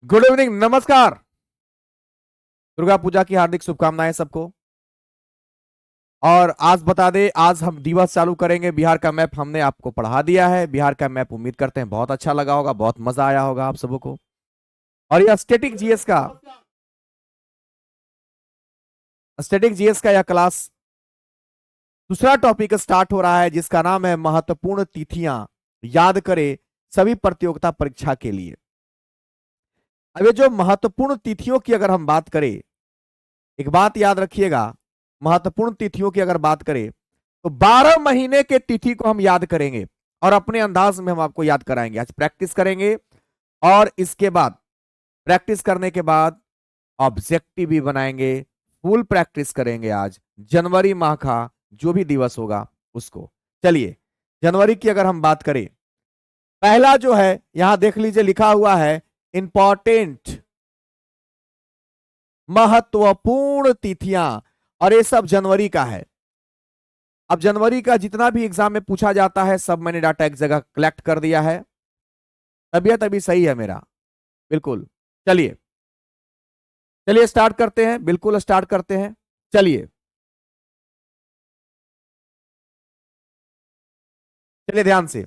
Good evening, नमस्कार। दुर्गा पूजा की हार्दिक शुभकामनाएं सबको। और आज बता दे, आज हम दिवस चालू करेंगे। बिहार का मैप हमने आपको पढ़ा दिया है। बिहार का मैप उम्मीद करते हैं बहुत अच्छा लगा होगा, बहुत मजा आया होगा आप सबों को। और यह स्टेटिक जीएस का यह क्लास दूसरा टॉपिक स्टार्ट हो रहा है, जिसका नाम है महत्वपूर्ण तिथियां याद करें सभी प्रतियोगिता परीक्षा के लिए। अब ये जो महत्वपूर्ण तिथियों की अगर हम बात करें, एक बात याद रखिएगा। महत्वपूर्ण तिथियों की अगर बात करें तो 12 महीने के तिथि को हम याद करेंगे और अपने अंदाज में हम आपको याद कराएंगे। आज प्रैक्टिस करेंगे और इसके बाद प्रैक्टिस करने के बाद ऑब्जेक्टिव भी बनाएंगे। फुल प्रैक्टिस करेंगे आज जनवरी माह का जो भी दिवस होगा उसको। चलिए, जनवरी की अगर हम बात करें, पहला जो है यहां देख लीजिए, लिखा हुआ है इंपॉर्टेंट महत्वपूर्ण तिथियां, और ये सब जनवरी का है। अब जनवरी का जितना भी एग्जाम में पूछा जाता है सब मैंने डाटा एक जगह कलेक्ट कर दिया है। तबीयत अभी सही है मेरा, बिल्कुल। चलिए चलिए स्टार्ट करते हैं, बिल्कुल स्टार्ट करते हैं। चलिए चलिए ध्यान से।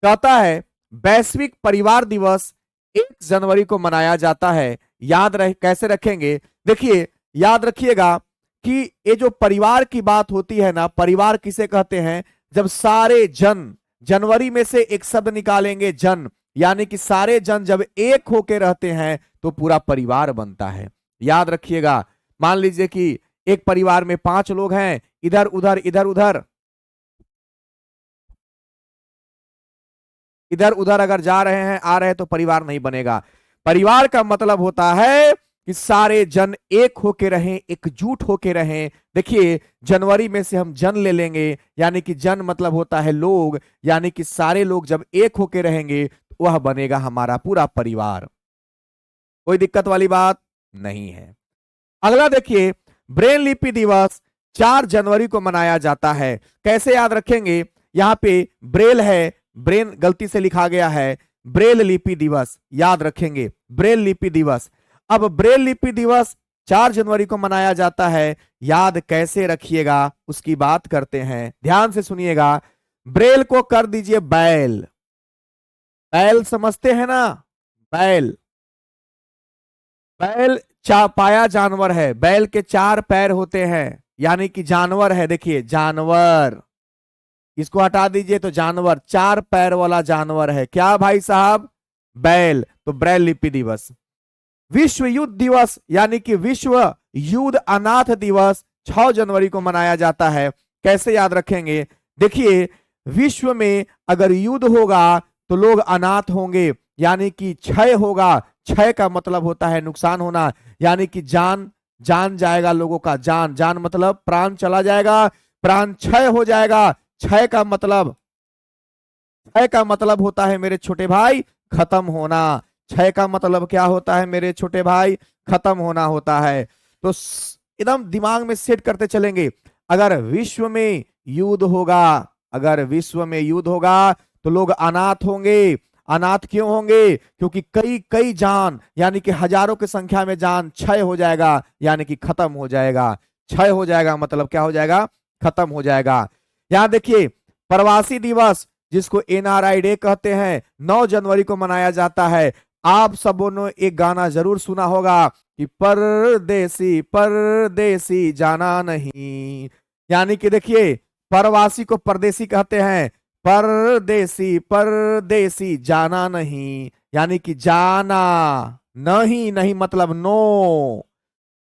कहता है वैश्विक परिवार दिवस 1 जनवरी को मनाया जाता है। याद रह कैसे रखेंगे, देखिए याद रखिएगा कि ये जो परिवार की बात होती है ना, परिवार किसे कहते हैं? जब सारे जन, जनवरी में से एक शब्द निकालेंगे जन, यानी कि सारे जन जब एक होके रहते हैं तो पूरा परिवार बनता है। याद रखिएगा। मान लीजिए कि एक परिवार में 5 लोग हैं, इधर उधर इधर उधर इधर उधर अगर जा रहे हैं आ रहे हैं तो परिवार नहीं बनेगा। परिवार का मतलब होता है कि सारे जन एक होके रहें, एकजुट होके रहें। देखिए जनवरी में से हम जन ले लेंगे, यानी कि जन मतलब होता है लोग, यानी कि सारे लोग जब एक होके रहेंगे तो वह बनेगा हमारा पूरा परिवार। कोई दिक्कत वाली बात नहीं है। अगला देखिए, ब्रेन लिपि दिवस 4 जनवरी को मनाया जाता है। कैसे याद रखेंगे? यहां पे ब्रेल है, ब्रेन गलती से लिखा गया है, ब्रेल लिपि दिवस याद रखेंगे, ब्रेल लिपि दिवस। अब ब्रेल लिपि दिवस 4 जनवरी को मनाया जाता है, याद कैसे रखिएगा उसकी बात करते हैं। ध्यान से सुनिएगा। ब्रेल को कर दीजिए बैल। बैल समझते हैं ना? बैल, बैल पाया जानवर है, बैल के 4 पैर होते हैं, यानी कि जानवर है। देखिए जानवर, इसको हटा दीजिए तो जानवर, 4 पैर वाला जानवर है। क्या भाई साहब? बैल। तो ब्रेल लिपि दिवस। विश्व युद्ध दिवस यानी कि विश्व युद्ध अनाथ दिवस 6 जनवरी को मनाया जाता है। कैसे याद रखेंगे? देखिए विश्व में अगर युद्ध होगा तो लोग अनाथ होंगे, यानी कि क्षय होगा। क्षय का मतलब होता है नुकसान होना, यानी कि जान जान जाएगा लोगों का। जान जान मतलब प्राण चला जाएगा, प्राण क्षय हो जाएगा। क्षय का मतलब, क्षय का मतलब होता है मेरे छोटे भाई खत्म होना। क्षय का मतलब क्या होता है मेरे छोटे भाई? खत्म होना होता है। तो एकदम दिमाग में सेट करते चलेंगे। अगर विश्व में युद्ध होगा, अगर विश्व में युद्ध होगा तो लोग अनाथ होंगे। अनाथ क्यों होंगे? क्योंकि कई कई जान, यानी कि हजारों की संख्या में जान क्षय हो जाएगा, यानी कि खत्म हो जाएगा। क्षय हो जाएगा मतलब क्या हो जाएगा? खत्म हो जाएगा। यहां देखिए प्रवासी दिवस, जिसको एनआरआई डे कहते हैं, 9 जनवरी को मनाया जाता है। आप सबों ने एक गाना जरूर सुना होगा कि परदेसी परदेसी जाना नहीं, यानी कि देखिए प्रवासी को परदेसी कहते हैं, परदेसी परदेसी जाना नहीं, यानी कि जाना नहीं, नहीं मतलब नो,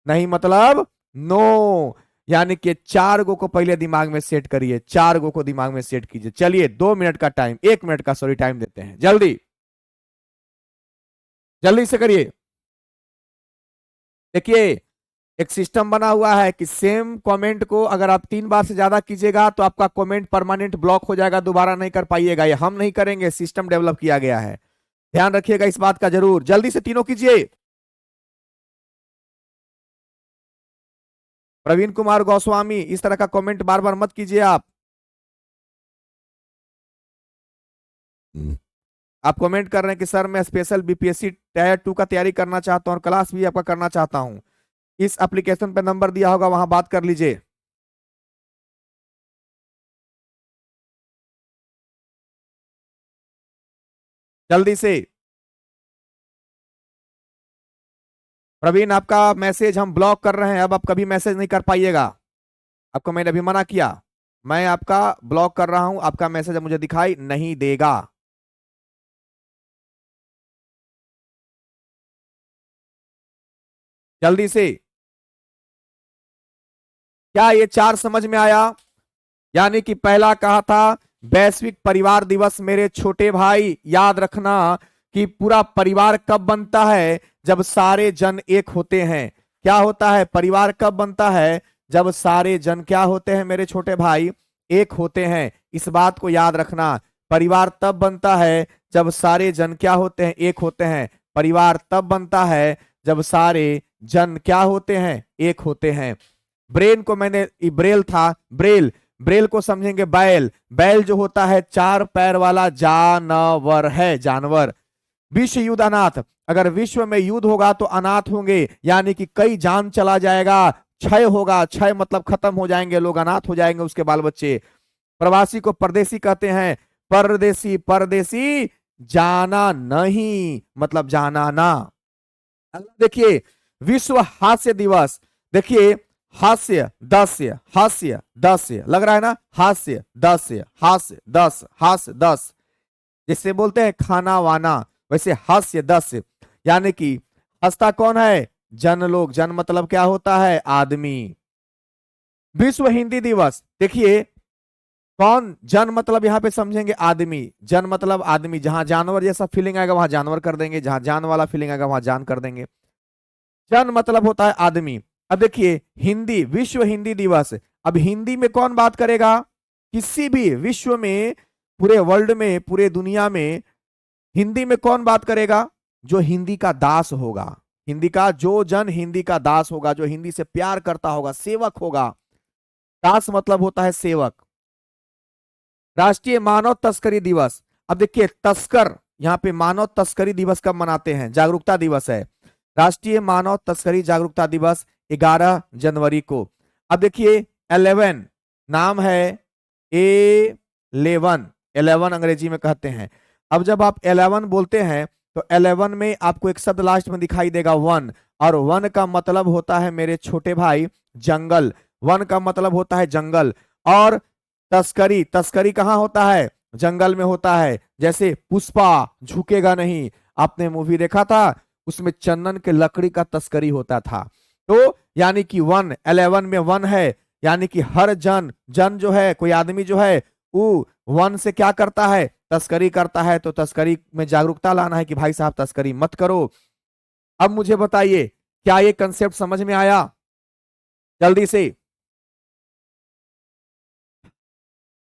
नहीं मतलब नो। यानी कि 4 गो को पहले दिमाग में सेट करिए, 4 गो को दिमाग में सेट कीजिए। चलिए 2 मिनट का टाइम, 1 मिनट का सॉरी टाइम देते हैं, जल्दी जल्दी से करिए। देखिए एक सिस्टम बना हुआ है कि सेम कमेंट को अगर आप 3 बार से ज्यादा कीजिएगा तो आपका कमेंट परमानेंट ब्लॉक हो जाएगा, दोबारा नहीं कर पाइएगा। ये हम नहीं करेंगे, सिस्टम डेवलप किया गया है। ध्यान रखिएगा इस बात का जरूर। जल्दी से तीनों कीजिए। प्रवीण कुमार गोस्वामी, इस तरह का कमेंट बार बार मत कीजिए आप। आप कमेंट कर रहे हैं कि सर मैं स्पेशल बीपीएससी टायर 2 का तैयारी करना चाहता हूँ और क्लास भी आपका करना चाहता हूँ। इस एप्लीकेशन पे नंबर दिया होगा, वहां बात कर लीजिए। जल्दी से। प्रवीण, आपका मैसेज हम ब्लॉक कर रहे हैं, अब आप कभी मैसेज नहीं कर पाइएगा। आपको मैंने अभी मना किया, मैं आपका ब्लॉक कर रहा हूं, आपका मैसेज अब मुझे दिखाई नहीं देगा। जल्दी से। क्या ये चार समझ में आया? यानी कि पहला कहा था वैश्विक परिवार दिवस मेरे छोटे भाई, याद रखना कि पूरा परिवार कब बनता है? जब सारे जन एक होते हैं। क्या होता है? परिवार कब बनता है? जब सारे जन क्या होते हैं मेरे छोटे भाई? एक होते हैं। इस बात को याद रखना। परिवार तब बनता है जब सारे जन क्या होते हैं? एक होते हैं। परिवार तब बनता है जब सारे जन क्या होते हैं? एक होते हैं। ब्रेन को मैंने, ब्रेल था, ब्रेल, ब्रेल को समझेंगे बैल। बैल जो होता है चार पैर वाला जानवर है, जानवर। विश्व युद्ध अनाथ, अगर विश्व में युद्ध होगा तो अनाथ होंगे, यानी कि कई जान चला जाएगा, क्षय होगा, क्षय मतलब खत्म हो जाएंगे लोग, अनाथ हो जाएंगे उसके बाल बच्चे। प्रवासी को परदेसी कहते हैं। परदेसी, परदेसी जाना नहीं मतलब जाना ना। देखिए विश्व हास्य दिवस, देखिए हास्य दस्य, हास्य दस्य, लग रहा है ना? हास्य दस्य, हास्य दस, हास्य दस, जिससे बोलते हैं खाना वाना, वैसे हास्य दस्य। यानी कि हंसता कौन है? जन लोग। जन मतलब क्या होता है? आदमी। विश्व हिंदी दिवस, देखिए कौन? जन मतलब यहां पे समझेंगे आदमी। जन मतलब आदमी, जहां जानवर जैसा फीलिंग आएगा वहां जानवर कर देंगे, जहां जान वाला फीलिंग आएगा वहां जान कर देंगे। जन मतलब होता है आदमी। अब देखिए हिंदी, विश्व हिंदी दिवस, अब हिंदी में कौन बात करेगा? किसी भी विश्व में, पूरे वर्ल्ड में, पूरे दुनिया में हिंदी में कौन बात करेगा? जो हिंदी का दास होगा। हिंदी का, जो जन हिंदी का दास होगा, जो हिंदी से प्यार करता होगा, सेवक होगा। दास मतलब होता है सेवक। राष्ट्रीय मानव तस्करी दिवस, अब देखिए तस्कर, यहाँ पे मानव तस्करी दिवस कब मनाते हैं? जागरूकता दिवस है। राष्ट्रीय मानव तस्करी जागरूकता दिवस 11 जनवरी को। अब देखिए 11, नाम है A11, 11 अंग्रेजी में कहते हैं। अब जब आप 11 बोलते हैं तो 11 में आपको एक शब्द लास्ट में दिखाई देगा, वन। और वन का मतलब होता है मेरे छोटे भाई जंगल। वन का मतलब होता है जंगल। और तस्करी, तस्करी कहाँ होता है? जंगल में होता है। जैसे पुष्पा झुकेगा नहीं, आपने मूवी देखा था, उसमें चंदन के लकड़ी का तस्करी होता था। तो यानी कि 1, 11 में 1 है, यानी कि हर जन, जन जो है, कोई आदमी जो है वो 1 से क्या करता है? तस्करी करता है। तो तस्करी में जागरूकता लाना है कि भाई साहब तस्करी मत करो। अब मुझे बताइए, क्या ये कंसेप्ट समझ में आया? जल्दी से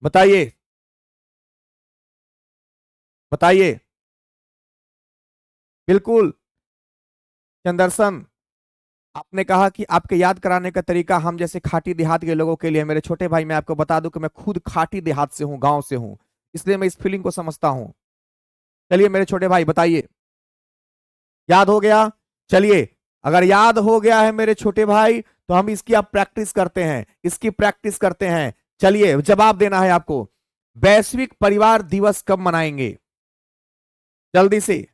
बताइए, बताइए। बिल्कुल। चंदरसन, आपने कहा कि आपके याद कराने का तरीका हम जैसे खाटी देहात के लोगों के लिए। मेरे छोटे भाई, मैं आपको बता दूं कि मैं खुद खाटी देहात से हूं, गांव से हूं, इसलिए मैं इस फीलिंग को समझता हूं। चलिए मेरे छोटे भाई बताइए, याद हो गया? चलिए, अगर याद हो गया है मेरे छोटे भाई तो हम इसकी अब प्रैक्टिस करते हैं, इसकी प्रैक्टिस करते हैं। चलिए जवाब देना है आपको। वैश्विक परिवार दिवस कब मनाएंगे? जल्दी से।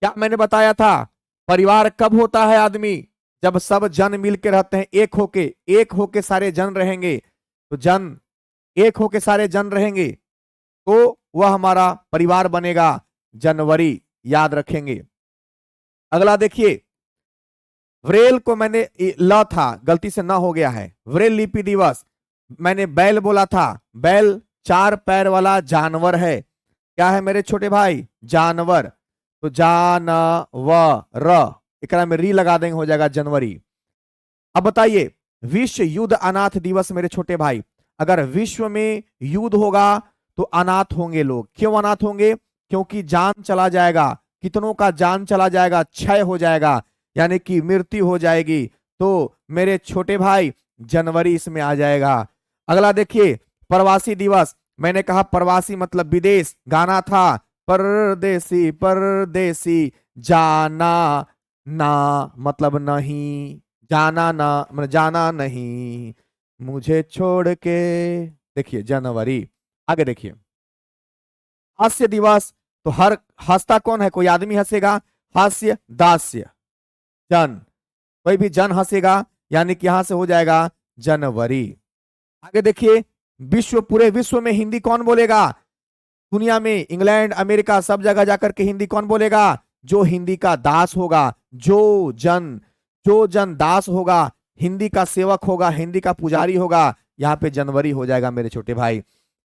क्या मैंने बताया था? परिवार कब होता है आदमी? जब सब जन मिलकर रहते हैं, एक होके, एक होके सारे जन रहेंगे। तो जन, एक होके सारे जन रहेंगे तो वह हमारा परिवार बनेगा। जनवरी, याद रखेंगे। अगला देखिए, व्रेल को मैंने ल था, गलती से ना हो गया है। व्रेल लिपि दिवस, मैंने बैल बोला था। बैल चार पैर वाला जानवर है। क्या है मेरे छोटे भाई? जानवर। तो जानवर, एकरा में री लगा देंगे, हो जाएगा जनवरी। अब बताइए, विश्व युद्ध अनाथ दिवस मेरे छोटे भाई। अगर विश्व में युद्ध होगा तो अनाथ होंगे लोग। क्यों अनाथ होंगे? क्योंकि जान चला जाएगा, कितनों का जान चला जाएगा, क्षय हो जाएगा, यानी कि मृत्यु हो जाएगी। तो मेरे छोटे भाई जनवरी इसमें आ जाएगा। अगला देखिए, प्रवासी दिवस, मैंने कहा प्रवासी मतलब विदेश, गाना था परदेसी परदेसी, जाना ना मतलब नहीं, जाना ना मतलब जाना नहीं मुझे छोड़ के। देखिए जनवरी। आगे देखिए, हास्य दिवस। तो हर हंसता कौन है? कोई आदमी हंसेगा, हास्य दास्य जन, कोई भी जन हंसेगा, यानी कि यहां से हो जाएगा जनवरी। आगे देखिए, विश्व, पूरे विश्व में हिंदी कौन बोलेगा? दुनिया में इंग्लैंड अमेरिका सब जगह जाकर के हिंदी कौन बोलेगा? जो हिंदी का दास होगा, जो जन दास होगा, हिंदी का सेवक होगा, हिंदी का पुजारी होगा, यहाँ पे जनवरी हो जाएगा मेरे छोटे भाई।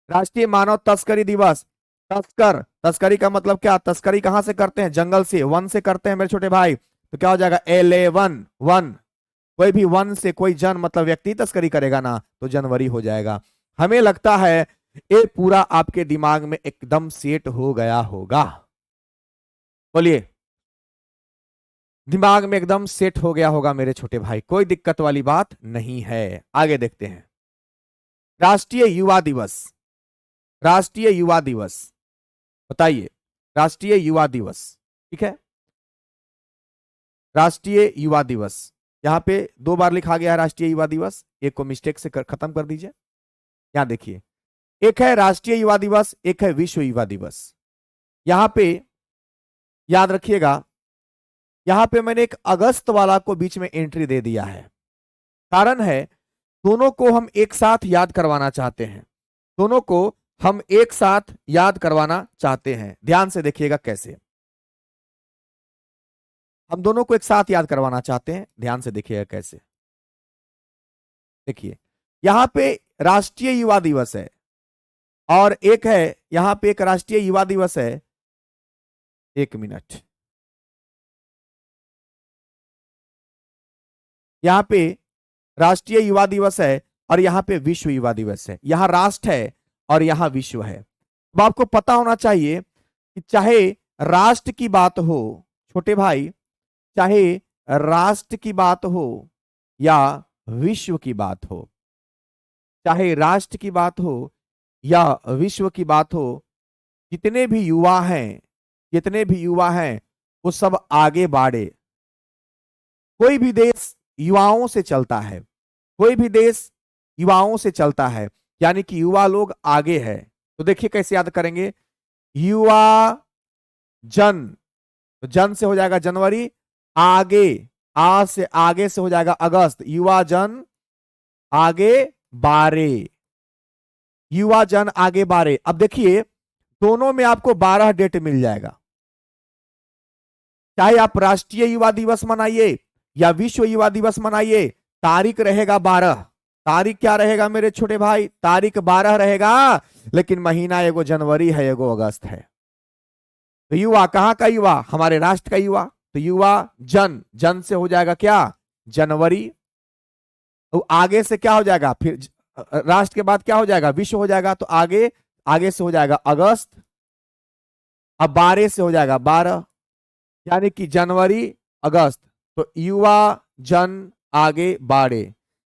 राष्ट्रीय मानव तस्करी दिवस। तस्करी का मतलब क्या? तस्करी कहां से करते हैं? जंगल से, वन से करते हैं मेरे छोटे भाई। तो क्या हो जाएगा? 11 वन। कोई भी वन से कोई जन मतलब व्यक्ति तस्करी करेगा ना, तो जनवरी हो जाएगा। हमें लगता है ये पूरा आपके दिमाग में एकदम सेट हो गया होगा। बोलिए, दिमाग में एकदम सेट हो गया होगा मेरे छोटे भाई, कोई दिक्कत वाली बात नहीं है। आगे देखते हैं, राष्ट्रीय युवा दिवस। राष्ट्रीय युवा दिवस, बताइए, राष्ट्रीय युवा दिवस, ठीक है, राष्ट्रीय युवा दिवस। यहां पे 2 बार लिखा गया है राष्ट्रीय युवा दिवस, एक को मिस्टेक से खत्म कर दीजिए। यहां देखिए, एक है राष्ट्रीय युवा दिवस, एक है विश्व युवा दिवस। यहां पे याद रखिएगा, यहां पे मैंने एक अगस्त वाला को बीच में एंट्री दे दिया है। कारण है, दोनों को हम एक साथ याद करवाना चाहते हैं, दोनों को हम एक साथ याद करवाना चाहते हैं। ध्यान से देखिएगा कैसे हम दोनों को एक साथ याद करवाना चाहते हैं, ध्यान से देखिएगा कैसे। देखिए, यहां पे राष्ट्रीय युवा दिवस है और एक है, यहां पे एक राष्ट्रीय युवा दिवस है। 1 मिनट, यहां पे राष्ट्रीय युवा दिवस है और यहां पे विश्व युवा दिवस है। यहां राष्ट्र है और यहां विश्व है। अब आपको पता होना चाहिए कि चाहे राष्ट्र की बात हो छोटे भाई, चाहे राष्ट्र की बात हो या विश्व की बात हो, चाहे राष्ट्र की बात हो या विश्व की बात हो, जितने भी युवा हैं, जितने भी युवा हैं, वो सब आगे बढ़े। कोई भी देश युवाओं से चलता है, कोई भी देश युवाओं से चलता है, यानी कि युवा लोग आगे है। तो देखिए कैसे याद करेंगे, युवा जन, तो जन से हो जाएगा जनवरी, आगे, आ से आगे से हो जाएगा अगस्त, युवा जन आगे बारे, युवा जन आगे बारे। अब देखिए, दोनों में आपको 12 डेट मिल जाएगा। चाहे आप राष्ट्रीय युवा दिवस मनाइए या विश्व युवा दिवस मनाइए, तारीख रहेगा 12। तारीख क्या रहेगा मेरे छोटे भाई? तारीख 12 रहेगा, लेकिन महीना एगो जनवरी है, एगो अगस्त है। तो युवा कहां का युवा? हमारे राष्ट्र का युवा। तो युवा जन, जन से हो जाएगा क्या? जनवरी। तो आगे से क्या हो जाएगा फिर? राष्ट्र के बाद क्या हो जाएगा? विश्व हो जाएगा। तो आगे, आगे से हो जाएगा अगस्त। अब 12 से हो जाएगा 12, यानी कि जनवरी अगस्त। तो युवा जन आगे बाड़े।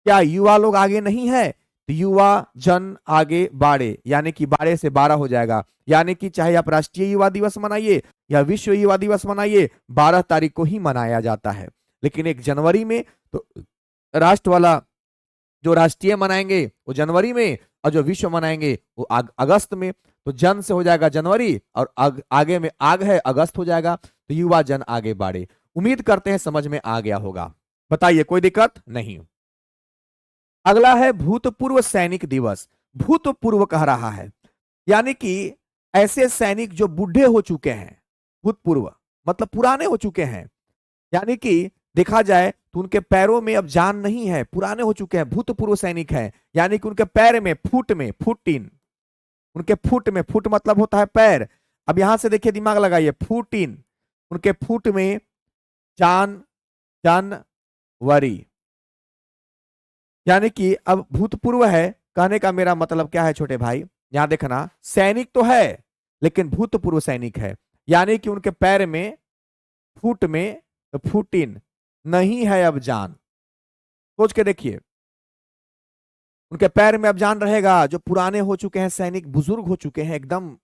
क्या युवा लोग आगे नहीं है? तो युवा जन आगे बाड़े, यानी कि 12 से 12 हो जाएगा। यानी कि चाहे आप राष्ट्रीय युवा दिवस मनाइए या विश्व युवा दिवस मनाइए, 12 तारीख को ही मनाया जाता है। लेकिन एक जनवरी में, तो राष्ट्र वाला जो राष्ट्रीय मनाएंगे वो जनवरी में, और जो विश्व मनाएंगे वो अगस्त में। तो जन से हो जाएगा जनवरी और आगे में आग है, अगस्त हो जाएगा। तो युवा जन आगे बढ़े। उम्मीद करते हैं समझ में आ गया होगा। बताइए, कोई दिक्कत नहीं। अगला है भूतपूर्व सैनिक दिवस। भूतपूर्व कह रहा है, यानी कि ऐसे सैनिक जो बूढ़े हो चुके हैं, भूतपूर्व मतलब पुराने हो चुके हैं, यानी कि देखा जाए तो उनके पैरों में अब जान नहीं है, पुराने हो चुके हैं, भूतपूर्व सैनिक हैं। यानी कि उनके पैर में, फुट में, फुट उनके फुट में, फुट मतलब होता है पैर। अब यहां से देखिए, दिमाग लगाइए, फुट उनके फुट में जान, जनवरी। यानी कि अब भूतपूर्व है, कहने का मेरा मतलब क्या है छोटे भाई, यहां देखना, सैनिक तो है लेकिन भूतपूर्व सैनिक है, यानी कि उनके पैर में, फुट में, फुटिन नहीं है अब जान। सोच के देखिए, उनके पैर में अब जान रहेगा, जो पुराने हो चुके हैं सैनिक, बुजुर्ग हो चुके हैं, एकदम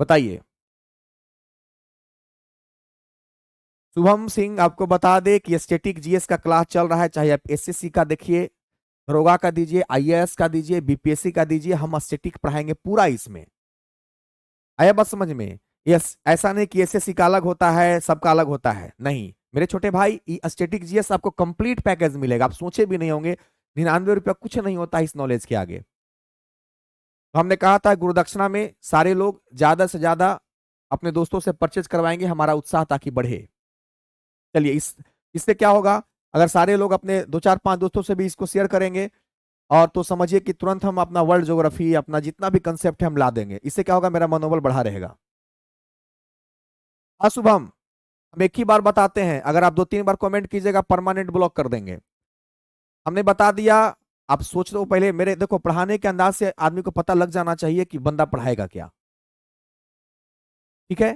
बताइए। शुभम सिंह आपको बता दे कि स्टैटिक जीएस का क्लास चल रहा है, चाहे आप एसएससी का देखिए, दरोगा का दीजिए, आईएएस का दीजिए, बीपीएससी का दीजिए, हम स्टैटिक पढ़ाएंगे पूरा इसमें। आया बात समझ में? यस, ऐसा नहीं कि एसएससी का अलग होता है सबका अलग होता है, नहीं मेरे छोटे भाई, स्टैटिक जीएस आपको कंप्लीट पैकेज मिलेगा, आप सोचे भी नहीं होंगे। 99 रुपया कुछ नहीं होता इस नॉलेज के आगे। तो हमने कहा था गुरुदक्षिणा में सारे लोग ज्यादा से ज्यादा अपने दोस्तों से परचेज करवाएंगे, हमारा उत्साह ताकि बढ़े। चलिए, इससे क्या होगा, अगर सारे लोग अपने 2 4 5 दोस्तों से भी इसको शेयर करेंगे, और तो समझिए कि तुरंत हम अपना वर्ल्ड ज्योग्राफी, अपना जितना भी कंसेप्ट है हम ला देंगे। इससे क्या होगा, मेरा मनोबल बढ़ा रहेगा। हाँ शुभम, हम एक ही बार बताते हैं, अगर आप 2 3 बार कमेंट कीजिएगा परमानेंट ब्लॉक कर देंगे। हमने बता दिया। आप सोच लो पहले, मेरे देखो पढ़ाने के अंदाज से आदमी को पता लग जाना चाहिए कि बंदा पढ़ाएगा क्या। ठीक है?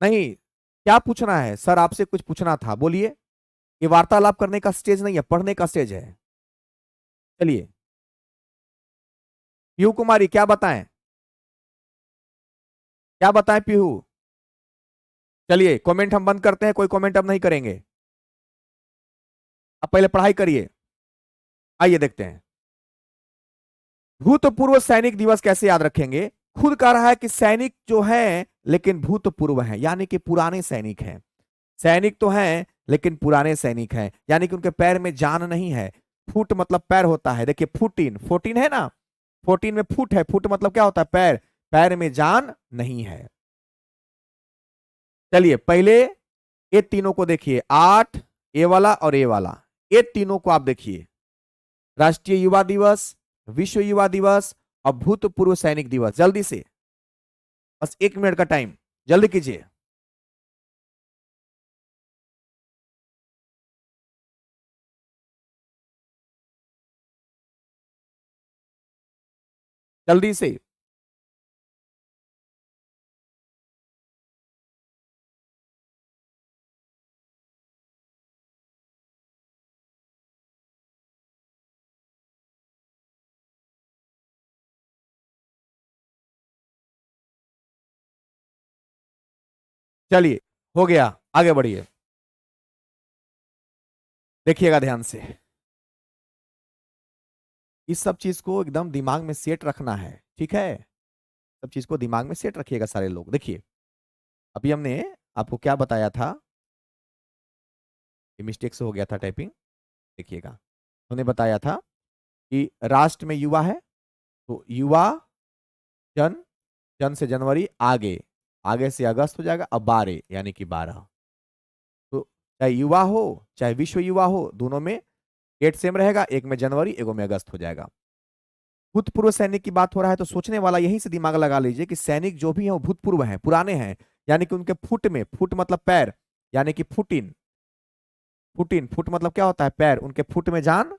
नहीं, क्या पूछना है सर, आपसे कुछ पूछना था, बोलिए। ये वार्तालाप करने का स्टेज नहीं है, पढ़ने का स्टेज है। चलिए, पीहू कुमारी क्या बताएं, क्या बताएं पीहू? चलिए, कमेंट हम बंद करते हैं, कोई कमेंट अब नहीं करेंगे। अब पहले पढ़ाई करिए। आइए देखते हैं, भूतपूर्व सैनिक दिवस कैसे याद रखेंगे। खुद कह रहा है कि सैनिक जो है लेकिन भूतपूर्व है, यानी कि पुराने सैनिक हैं। सैनिक तो हैं लेकिन पुराने सैनिक हैं, यानी कि उनके पैर में जान नहीं है। फुट मतलब पैर होता है, देखिए 14 14 है ना, 14 में फुट है, फुट मतलब क्या होता है, पैर, पैर में जान नहीं है। चलिए पहले ये तीनों को देखिए, 8, ए वाला और ए वाला, ये तीनों को आप देखिए, राष्ट्रीय युवा दिवस, विश्व युवा दिवस और भूतपूर्व सैनिक दिवस। जल्दी से, बस 1 मिनट का टाइम, जल्दी कीजिए। जल्दी से। चलिए, हो गया, आगे बढ़िए। देखिएगा ध्यान से, इस सब चीज को एकदम दिमाग में सेट रखना है, ठीक है? सब चीज को दिमाग में सेट रखिएगा सारे लोग। देखिए, अभी हमने आपको क्या बताया था, ये मिस्टेक से हो गया था टाइपिंग, देखिएगा। हमने बताया था कि राष्ट्र में युवा है, तो युवा, जन, जन से जनवरी, आगे, आगे से अगस्त हो जाएगा, अब 12 यानी कि 12। तो चाहे युवा हो चाहे विश्व युवा हो, दोनों में डेट सेम रहेगा, एक में जनवरी एक में अगस्त हो जाएगा। भूतपूर्व सैनिक की बात हो रहा है, तो सोचने वाला यहीं से दिमाग लगा लीजिए कि सैनिक जो भी है वो भूतपूर्व हैं, पुराने हैं, यानी कि उनके फुट में, फुट मतलब पैर, यानी कि फुटिन, फुटिन, फुट मतलब क्या होता है, पैर, उनके फुट में जान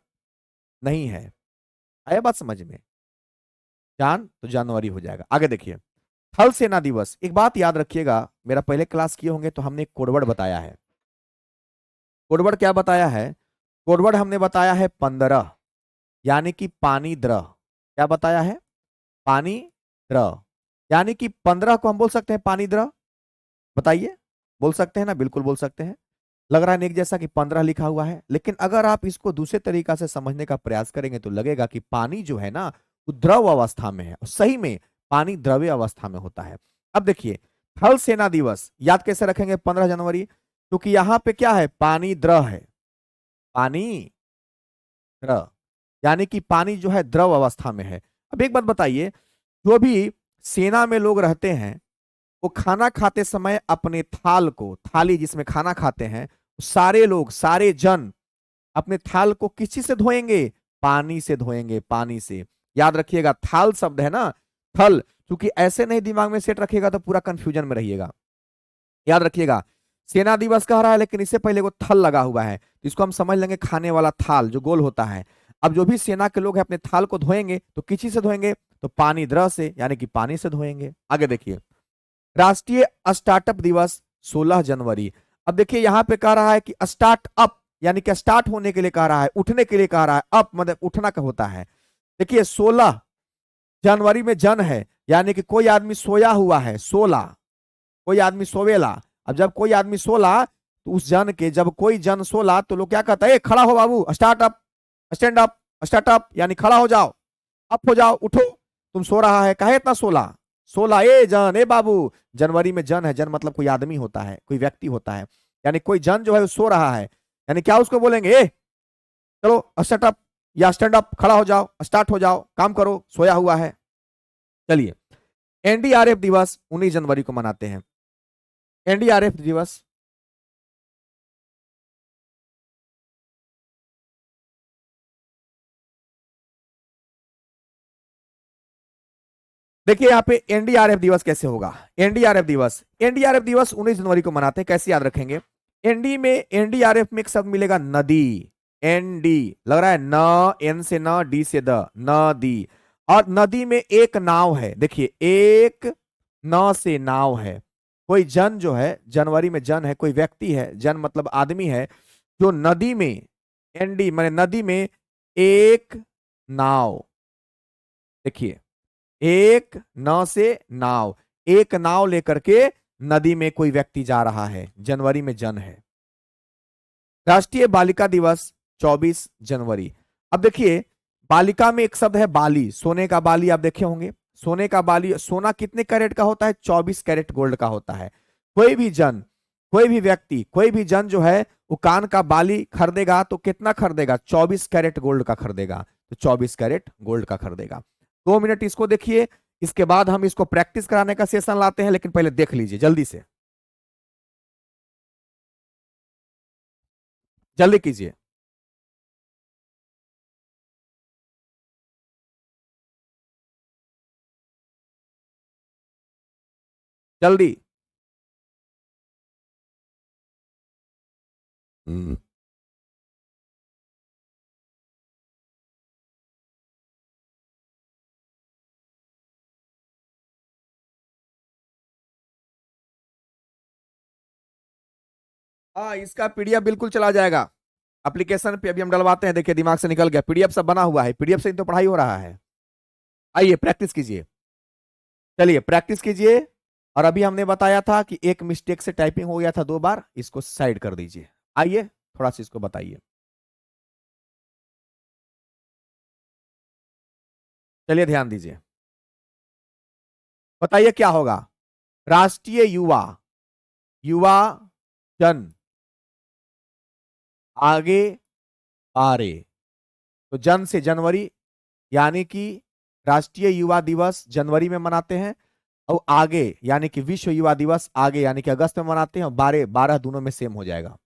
नहीं है। आया बात समझ में? जान तो जनवरी हो जाएगा। आगे देखिए, थल सेना दिवस, एक बात याद रखिएगा, मेरा पहले क्लास किए होंगे तो हमने कोडवर्ड बताया है। कोडवर्ड क्या बताया है? कोडवर्ड हमने बताया है 15, यानी कि पानी द्रह। क्या बताया है? पानी द्रह, यानी कि 15 को हम बोल सकते हैं पानी द्रह। बताइए, बोल सकते हैं ना? बिल्कुल बोल सकते हैं। लग रहा है एक जैसा कि 15 लिखा हुआ है, लेकिन अगर आप इसको दूसरे तरीका से समझने का प्रयास करेंगे तो लगेगा कि पानी जो है ना वो द्रव अवस्था में है, और सही में पानी द्रव्य अवस्था में होता है। अब देखिए, थल सेना दिवस याद कैसे रखेंगे 15 जनवरी, क्योंकि यहां पे क्या है, पानी द्रव है, पानी द्रव, यानी कि पानी जो है द्रव अवस्था में है। अब एक बात बताइए, जो भी सेना में लोग रहते हैं वो खाना खाते समय अपने थाल को, थाली जिसमें खाना खाते हैं, सारे लोग, सारे जन अपने थाल को किस चीज से धोएंगे? पानी से धोएंगे, पानी से। याद रखिएगा, थाल शब्द है ना, थल, क्योंकि ऐसे नहीं दिमाग में सेट रखिएगा तो पूरा कंफ्यूजन में रहिएगा। याद रखिएगा, सेना दिवस कह रहा है लेकिन इससे पहले वो थल लगा हुआ है, तो इसको हम समझ लेंगे खाने वाला थाल जो गोल होता है। अब जो भी सेना के लोग हैं अपने थाल को धोएंगे तो किस चीज से धोएंगे? तो पानी द्रव से, यानी कि पानी से धोएंगे। आगे देखिए, राष्ट्रीय स्टार्टअप दिवस 16 जनवरी। अब देखिए यहां पे कह रहा है कि स्टार्टअप, यानी कि स्टार्ट होने के लिए कह रहा है, उठने के लिए कह रहा है, अप मतलब उठना का होता है। देखिए 16 जनवरी में जन है, यानी कि कोई आदमी सोया हुआ है, सोला, कोई आदमी सोवेला। अब जब कोई आदमी सोला तो उस जन के, जब कोई जन सोला तो लोग क्या कहता है, खड़ा हो बाबू, start up, stand up, start up, यानी खड़ा हो जाओ, अप हो जाओ, उठो, तुम सो रहा है, काहे इतना सोला, सोला ए जन, ए बाबू। जनवरी में जन है, जन मतलब कोई आदमी होता है, कोई व्यक्ति होता है, यानी कोई जन जो है वो सो रहा है, यानी क्या उसको बोलेंगे, ए चलो स्टार्ट अप या स्टैंड अप, खड़ा हो जाओ, स्टार्ट हो जाओ, काम करो, सोया हुआ है। चलिए, एनडीआरएफ दिवस 19 जनवरी को मनाते हैं। एनडीआरएफ दिवस देखिए यहाँ पे एनडीआरएफ दिवस कैसे होगा। एनडीआरएफ दिवस 19 जनवरी को मनाते हैं, कैसे याद रखेंगे। एनडीआरएफ में एक शब्द मिलेगा नदी, एनडी, लग रहा है न, एन से न, डी से द, नदी। और नदी में एक नाव है, देखिए एक न से नाव है, कोई जन जो है, जनवरी में जन है, कोई व्यक्ति है, जन मतलब आदमी है, जो नदी में, एनडी माने नदी में एक नाव, देखिए एक न से नाव, एक नाव लेकर के नदी में कोई व्यक्ति जा रहा है, जनवरी में जन है। राष्ट्रीय बालिका दिवस 24 जनवरी। अब देखिए बालिका में एक शब्द है बाली, सोने का बाली, आप देखे होंगे, सोने का बाली, सोना कितने कैरेट का होता है, 24 कैरेट गोल्ड का होता है। कोई भी जन, कोई भी व्यक्ति, कोई भी जन जो है वो कान का बाली खरीदेगा तो कितना खरीदेगा, 24 कैरेट गोल्ड का खरीदेगा, तो 24 कैरेट गोल्ड का खरीदेगा। 2 मिनट इसको देखिए, इसके बाद हम इसको प्रैक्टिस कराने का सेशन लाते हैं, लेकिन पहले देख लीजिए जल्दी से, जल्दी कीजिए, जल्दी। हम्म। हाँ, इसका पीडीएफ बिल्कुल चला जाएगा एप्लीकेशन पे, अभी हम डलवाते हैं, देखिए दिमाग से निकल गया, पीडीएफ सब बना हुआ है, पीडीएफ से ही तो पढ़ाई हो रहा है। आइए प्रैक्टिस कीजिए, चलिए प्रैक्टिस कीजिए। और अभी हमने बताया था कि एक मिस्टेक से टाइपिंग हो गया था 2 बार, इसको साइड कर दीजिए। आइए थोड़ा सा इसको बताइए, चलिए ध्यान दीजिए, बताइए क्या होगा। राष्ट्रीय युवा, युवा जन, आगे पारे, तो जन से जनवरी, यानी कि राष्ट्रीय युवा दिवस जनवरी में मनाते हैं, और आगे यानी कि विश्व युवा दिवस आगे यानी कि अगस्त में मनाते हैं, और 12 दोनों में सेम हो जाएगा।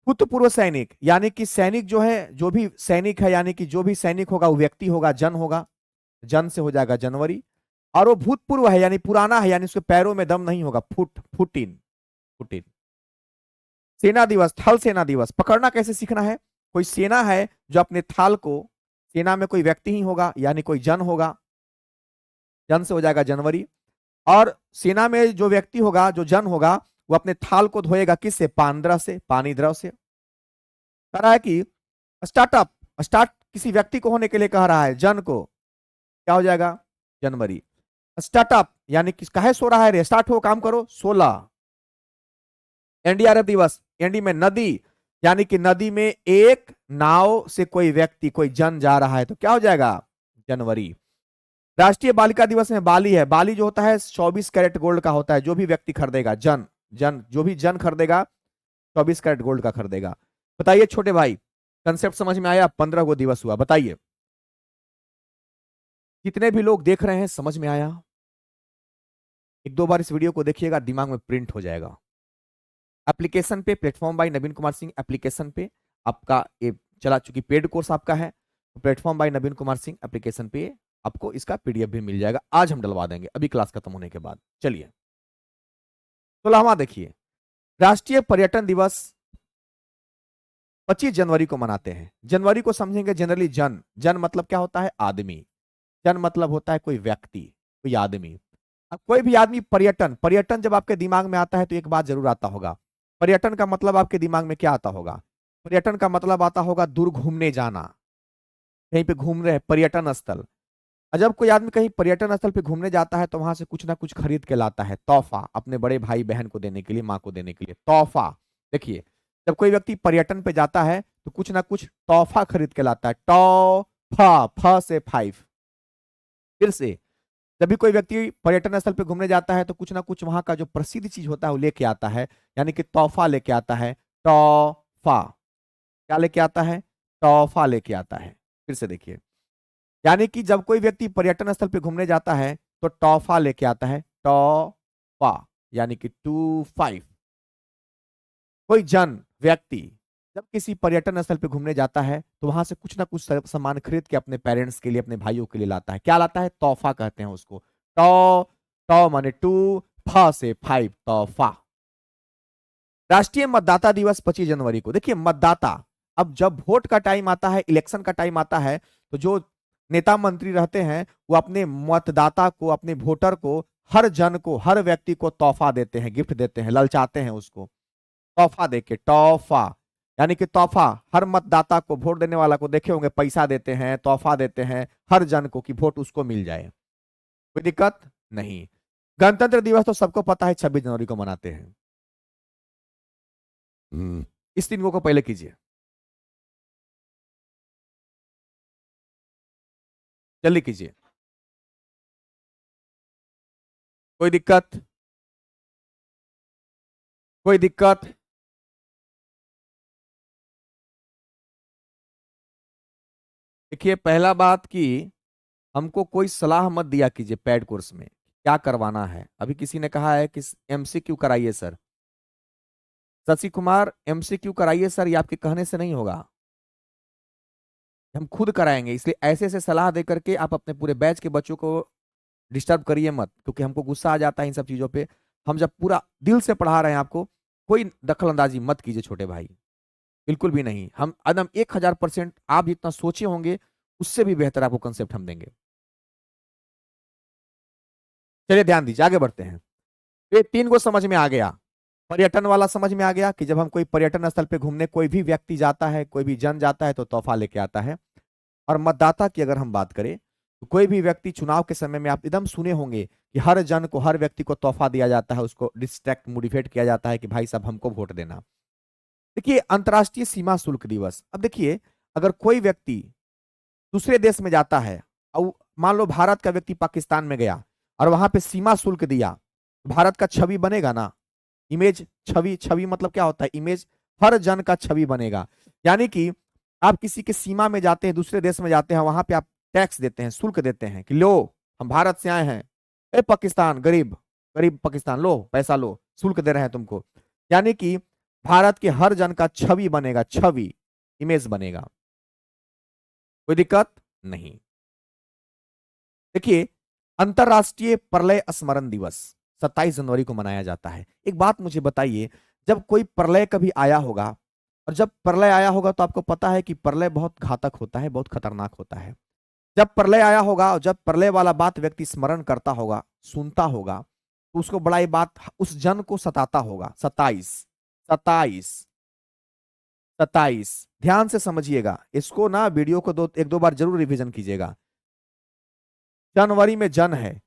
भूतपूर्व सैनिक, यानी कि सैनिक जो है, जो भी सैनिक है, यानी कि जो भी सैनिक होगा वो व्यक्ति होगा, जन होगा, जन से हो जाएगा जनवरी। और वो भूतपूर्व है यानी पुराना है, यानी उसके पैरों में दम नहीं होगा, फुटिन, फुटिन। सेना दिवस, थल सेना दिवस, पकड़ना कैसे सीखना है। कोई सेना है जो अपने थाल को, सेना में कोई व्यक्ति ही होगा यानी कोई जन होगा, जन से हो जाएगा जनवरी। और सेना में जो व्यक्ति होगा, जो जन होगा, वो अपने थाल को धोएगा किससे, पानद्रव से, पानी द्रव से। कह रहा है कि स्टार्टअप, स्टार्ट किसी व्यक्ति को होने के लिए कह रहा है, जन को, क्या हो जाएगा, जनवरी। स्टार्टअप यानी किसका है, सो रहा है रे, स्टार्ट हो, काम करो, 16। एनडीआरएफ दिवस, एनडी में नदी, यानी कि नदी में एक नाव से कोई व्यक्ति, कोई जन जा रहा है, तो क्या हो जाएगा, जनवरी। राष्ट्रीय बालिका दिवस में बाली है, बाली जो होता है 24 कैरेट गोल्ड का होता है, जो भी व्यक्ति खरीदेगा, जन, जन जो भी जन खरीदेगा 24 कैरेट गोल्ड का खरीदेगा। बताइए छोटे भाई, कंसेप्ट समझ में आया, 15 गो दिवस हुआ, बताइए कितने भी लोग देख रहे हैं, समझ में आया। 1-2 बार इस वीडियो को देखिएगा, दिमाग में प्रिंट हो जाएगा। एप्लीकेशन पे प्लेटफॉर्म बाय नवीन कुमार सिंह, एप्लीकेशन पे आपका ये चला, चूंकि पेड कोर्स आपका है, तो प्लेटफॉर्म बाय नवीन कुमार सिंह एप्लीकेशन पे आपको इसका पीडीएफ भी मिल जाएगा, आज हम डलवा देंगे अभी क्लास खत्म होने के बाद। चलिए 16वां देखिए, राष्ट्रीय पर्यटन दिवस 25 जनवरी को मनाते हैं। जनवरी को समझेंगे जनरली जन, जन मतलब क्या होता है, आदमी, जन मतलब होता है कोई व्यक्ति, कोई आदमी। अब कोई भी आदमी, पर्यटन, पर्यटन जब आपके दिमाग में आता है तो एक बात जरूर आता होगा, पर्यटन का मतलब आपके दिमाग में क्या आता होगा, पर्यटन का मतलब आता होगा दूर घूमने जाना, कहीं पे घूम रहे हैं, पर्यटन स्थल। और जब कोई आदमी कहीं पर्यटन स्थल पे घूमने जाता है तो वहां से कुछ ना कुछ खरीद के लाता है, तोहफा, अपने बड़े भाई बहन को देने के लिए, माँ को देने के लिए, तोहफा। देखिए, जब कोई व्यक्ति पर्यटन पे जाता है तो कुछ ना कुछ तोहफा खरीद के लाता है, टॉफा, फ से 5। फिर से, जब भी कोई व्यक्ति पर्यटन स्थल पे घूमने जाता है तो कुछ ना कुछ वहां का जो प्रसिद्ध चीज होता है वो लेके आता है, यानी कि तोहफा लेके आता है, तोहफा। क्या लेके आता है? तोहफा लेके आता है। फिर से देखिए, यानी कि जब कोई व्यक्ति पर्यटन स्थल पे घूमने जाता है तो तोहफा लेके आता है, तोहफा, यानी कि 25। कोई जन व्यक्ति जब किसी पर्यटन स्थल पे घूमने जाता है तो वहां से कुछ ना कुछ सामान खरीद के अपने पेरेंट्स के लिए, अपने भाइयों के लिए लाता है। क्या लाता है? तोहफा कहते हैं उसको। टॉ, टॉ माने 2, फ से 5, तोहफा। राष्ट्रीय मतदाता दिवस 25 जनवरी को। देखिए, मतदाता, अब जब वोट का टाइम आता है, इलेक्शन का टाइम आता है, तो जो नेता मंत्री रहते हैं वो अपने मतदाता को, अपने वोटर को, हर जन को, हर व्यक्ति को तोहफा देते हैं, गिफ्ट देते हैं, ललचाते हैं उसको तोहफा देके, तोहफा, यानी कि तोहफा। हर मतदाता को, वोट देने वाला को देखे होंगे, पैसा देते हैं, तोहफा देते हैं हर जन को कि वोट उसको मिल जाए। कोई दिक्कत नहीं। गणतंत्र दिवस तो सबको पता है, 26 जनवरी को मनाते हैं। इस 3 को पहले कीजिए, जल्दी कीजिए। कोई दिक्कत? कोई दिक्कत? देखिए, पहला बात कि हमको कोई सलाह मत दिया कीजिए पैड कोर्स में क्या करवाना है। अभी किसी ने कहा है कि एमसीक्यू कराइए सर। शशि कुमार, एमसीक्यू कराइए सर, ये आपके कहने से नहीं होगा, हम खुद कराएंगे। इसलिए ऐसे ऐसे सलाह दे करके आप अपने पूरे बैच के बच्चों को डिस्टर्ब करिए मत, क्योंकि हमको गुस्सा आ जाता है इन सब चीजों पे। हम जब पूरा दिल से पढ़ा रहे हैं आपको, कोई दखल अंदाजी मत कीजिए छोटे भाई, बिल्कुल भी नहीं। हम एकदम 1000% आप जितना सोचे होंगे उससे भी बेहतर आपको कंसेप्ट हम देंगे। चलिए ध्यान दीजिए, आगे बढ़ते हैं। ये 3 को समझ में आ गया। पर्यटन वाला समझ में आ गया कि जब हम कोई पर्यटन स्थल पे घूमने कोई भी व्यक्ति जाता है, कोई भी जन जाता है तो तोहफा लेके आता है। और मतदाता की अगर हम बात करें तो कोई भी व्यक्ति चुनाव के समय में आप एकदम सुने होंगे कि हर जन को, हर व्यक्ति को तोहफा दिया जाता है, उसको डिस्ट्रैक्ट, मोटिवेट किया जाता है कि भाई साहब हमको वोट देना। देखिए, अंतर्राष्ट्रीय सीमा शुल्क दिवस। अब देखिए, अगर कोई व्यक्ति दूसरे देश में जाता है और मान लो भारत का व्यक्ति पाकिस्तान में गया और वहां पे सीमा शुल्क दिया, भारत का छवि बनेगा ना, इमेज, छवि, छवि मतलब क्या होता है? इमेज, हर जन का छवि बनेगा। यानी कि आप किसी के सीमा में जाते हैं, दूसरे देश में जाते हैं, वहां पे आप टैक्स देते हैं, शुल्क देते हैं कि लो हम भारत से आए हैं, ए पाकिस्तान, गरीब गरीब पाकिस्तान, लो पैसा लो, शुल्क दे रहे हैं तुमको। यानी कि भारत के हर जन का छवि बनेगा, छवि, इमेज बनेगा। कोई दिक्कत नहीं। देखिए, अंतरराष्ट्रीय प्रलय स्मरण दिवस 27 जनवरी को मनाया जाता है। एक बात मुझे बताइए, जब कोई प्रलय कभी आया होगा, और जब प्रलय आया होगा तो आपको पता है कि प्रलय बहुत घातक होता है, बहुत खतरनाक होता है। जब प्रलय आया होगा और जब प्रलय वाला बात व्यक्ति स्मरण करता होगा, सुनता होगा, तो उसको बड़ा ये बात उस जन को सताता होगा। 27, 27, 27, ध्यान से समझिएगा इसको ना, वीडियो को एक दो बार जरूर रिवीजन कीजिएगा। जनवरी में जन है,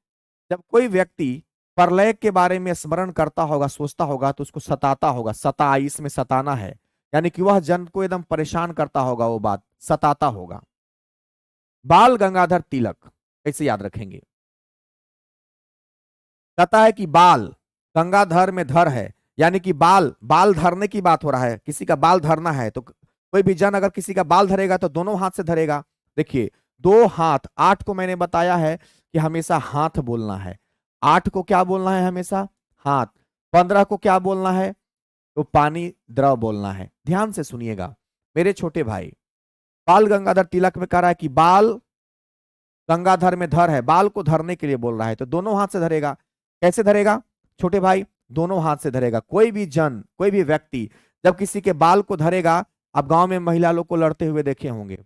जब कोई व्यक्ति प्रलय के बारे में स्मरण करता होगा, सोचता होगा, तो उसको सताता होगा। 27 में सताना है, यानी कि वह जन को एकदम परेशान करता होगा, वो बात सताता होगा। बाल गंगाधर तिलक कैसे याद रखेंगे? कहता है कि बाल, गंगाधर में धर है, यानी कि बाल, बाल धरने की बात हो रहा है, किसी का बाल धरना है। तो कोई भी जन अगर किसी का बाल धरेगा तो दोनों हाथ से धरेगा। देखिए, 2 हाथ, 8 को मैंने बताया है कि हमेशा हाथ बोलना है। 8 को क्या बोलना है? हमेशा हाथ। 15 को क्या बोलना है? तो पानी, द्रव बोलना है। ध्यान से सुनिएगा मेरे छोटे भाई, बाल गंगाधर तिलक में कह रहा है कि बाल गंगाधर में धर है, बाल को धरने के लिए बोल रहा है, तो दोनों हाथ से धरेगा। कैसे धरेगा छोटे भाई? दोनों हाथ से धरेगा। कोई भी जन, कोई भी व्यक्ति जब किसी के बाल को धरेगा, आप गांव में महिला लोग को लड़ते हुए देखे होंगे।